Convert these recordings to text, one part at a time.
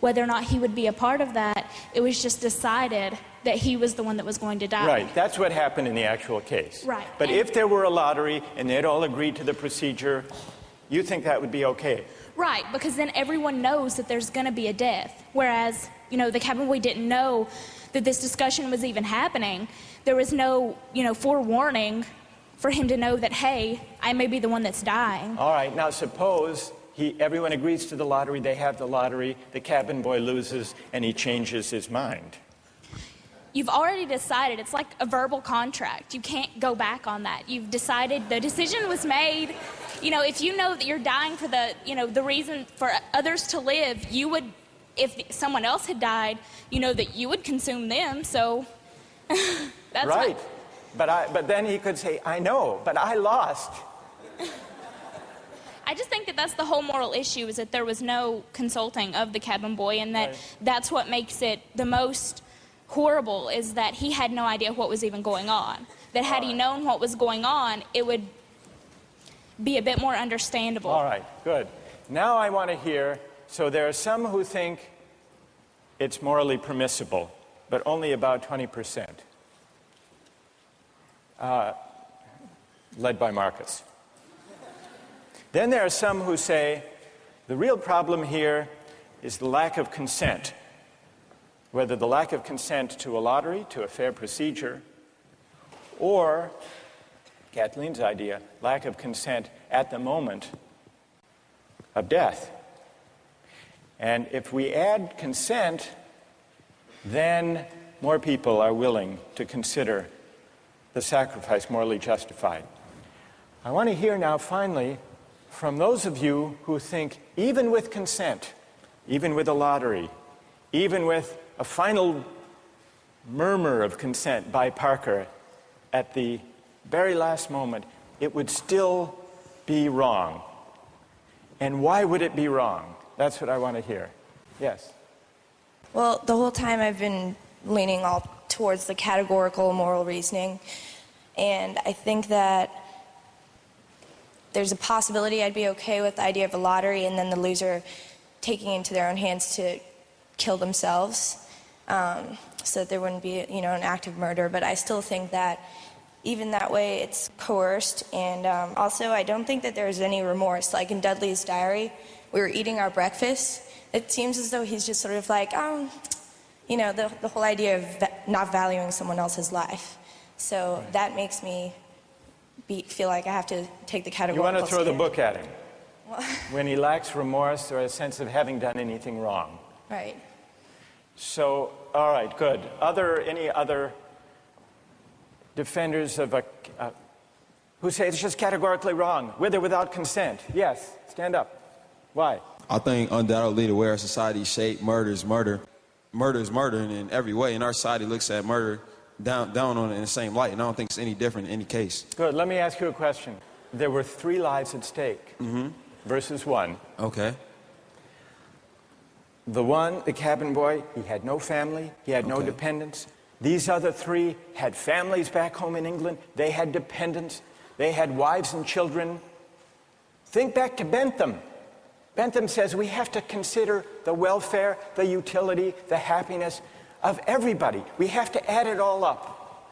whether or not he would be a part of that. It was just decided that he was the one that was going to die. Right, that's what happened in the actual case. Right. But if there were a lottery and they'd all agreed to the procedure, you think that would be okay? Right, because then everyone knows that there's going to be a death. Whereas, you know, the cabin boy didn't know that this discussion was even happening. There was no, forewarning for him to know that, hey, I may be the one that's dying. All right, now suppose everyone agrees to the lottery, they have the lottery, the cabin boy loses, and he changes his mind. You've already decided. It's like a verbal contract. You can't go back on that. You've decided, the decision was made. If you know that you're dying for the reason for others to live, you would, if someone else had died, that you would consume them, so that's right. But then he could say, I know, but I lost. I just think that that's the whole moral issue, is that there was no consulting of the cabin boy, and that that's what makes it the most horrible, is that he had no idea what was even going on. That had he known what was going on, it would be a bit more understandable. All right, good. Now I want to hear, so there are some who think it's morally permissible, but only about 20%. Led by Marcus. Then there are some who say the real problem here is the lack of consent. Whether the lack of consent to a lottery, to a fair procedure, or, Kathleen's idea, lack of consent at the moment of death. And if we add consent, then more people are willing to consider the sacrifice morally justified. I want to hear now, finally, from those of you who think even with consent, even with a lottery, even with a final murmur of consent by Parker at the very last moment, it would still be wrong. And why would it be wrong? That's what I want to hear. Yes? Well, the whole time I've been leaning all towards the categorical moral reasoning, and I think that there's a possibility I'd be okay with the idea of a lottery and then the loser taking it into their own hands to kill themselves, so that there wouldn't be, an act of murder. But I still think that even that way it's coerced, and also I don't think that there's any remorse. Like in Dudley's diary, we were eating our breakfast. It seems as though he's just sort of like, the whole idea of not valuing someone else's life. So that makes me feel like I have to take the categorical. You want to throw the book at him Well, when he lacks remorse or a sense of having done anything wrong. right. So, all right, good. Any other defenders of who say it's just categorically wrong, with or without consent? Yes, stand up. Why? I think undoubtedly the way our society is shaped, murder is murder. Murder is murder in every way, and our society looks at murder down on it in the same light, and I don't think it's any different in any case. Good. Let me ask you a question. There were 3 lives at stake versus 1. Okay. The cabin boy, he had no family, he had no dependents. These other 3 had families back home in England. They had dependents. They had wives and children. Think back to Bentham. Bentham says we have to consider the welfare, the utility, the happiness of everybody. We have to add it all up.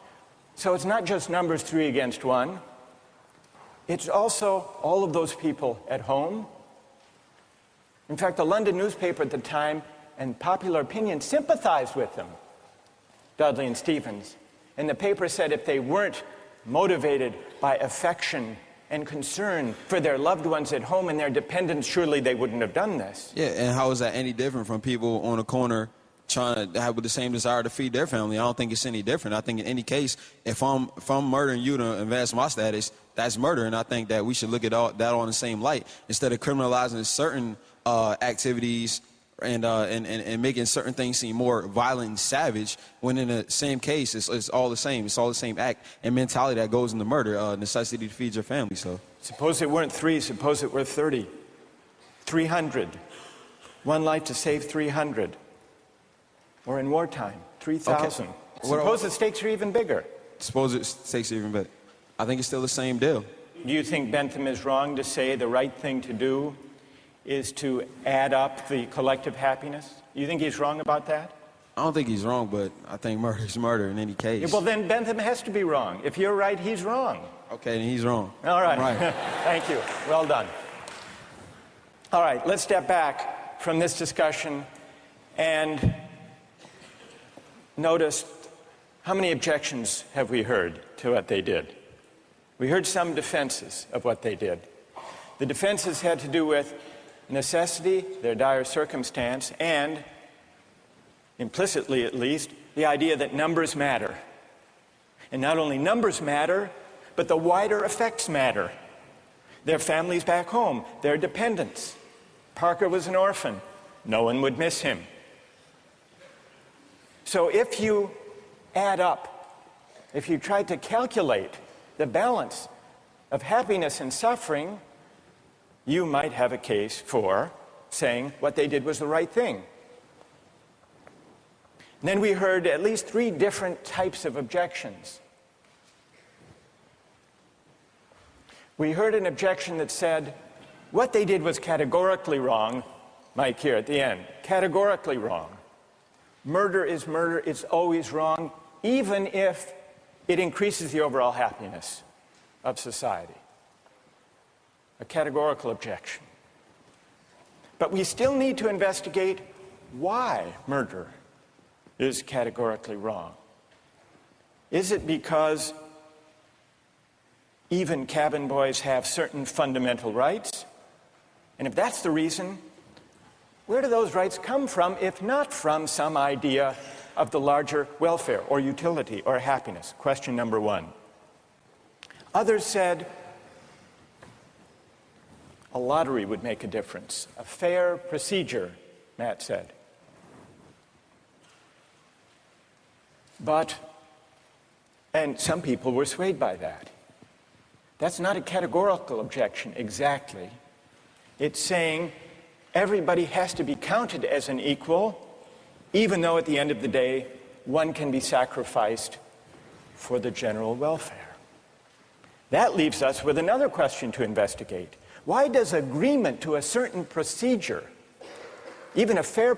So it's not just numbers 3 against 1. It's also all of those people at home. In fact, the London newspaper at the time and popular opinion sympathized with them, Dudley and Stevens. And the paper said if they weren't motivated by affection and concern for their loved ones at home and their dependents, surely they wouldn't have done this. Yeah, and how is that any different from people on the corner trying to have the same desire to feed their family? I don't think it's any different. I think in any case, if I'm murdering you to advance my status, that's murder, and I think that we should look at that all in the same light instead of criminalizing certain activities and making certain things seem more violent and savage, when in the same case it's all the same. It's all the same act and mentality that goes into murder, necessity to feed your family. So suppose it weren't 3, suppose it were 30, 300. 1 life to save 300. Or in wartime, 3,000. Okay. Suppose the stakes are even bigger. Suppose the stakes are even bigger. I think it's still the same deal. Do you think Bentham is wrong to say the right thing to do is to add up the collective happiness? You think he's wrong about that? I don't think he's wrong, but I think murder is murder in any case. Yeah, well, then Bentham has to be wrong. If you're right, he's wrong. Okay, then he's wrong. All right. Right. Thank you. Well done. All right, let's step back from this discussion and notice how many objections have we heard to what they did. We heard some defenses of what they did. The defenses had to do with necessity, their dire circumstance, and, implicitly at least, the idea that numbers matter. And not only numbers matter, but the wider effects matter. Their families back home, their dependents. Parker was an orphan. No one would miss him. So if you add up, if you try to calculate the balance of happiness and suffering, you might have a case for saying what they did was the right thing. And then we heard at least 3 different types of objections. We heard an objection that said, what they did was categorically wrong, Mike here at the end, categorically wrong. Murder is murder, it's always wrong, even if it increases the overall happiness of society. A categorical objection. But we still need to investigate why murder is categorically wrong. Is it because even cabin boys have certain fundamental rights? And if that's the reason, where do those rights come from, if not from some idea of the larger welfare or utility or happiness? Question number 1. Others said a lottery would make a difference. A fair procedure, Matt said. And some people were swayed by that. That's not a categorical objection exactly. It's saying everybody has to be counted as an equal, even though at the end of the day, one can be sacrificed for the general welfare. That leaves us with another question to investigate. Why does agreement to a certain procedure, even a fair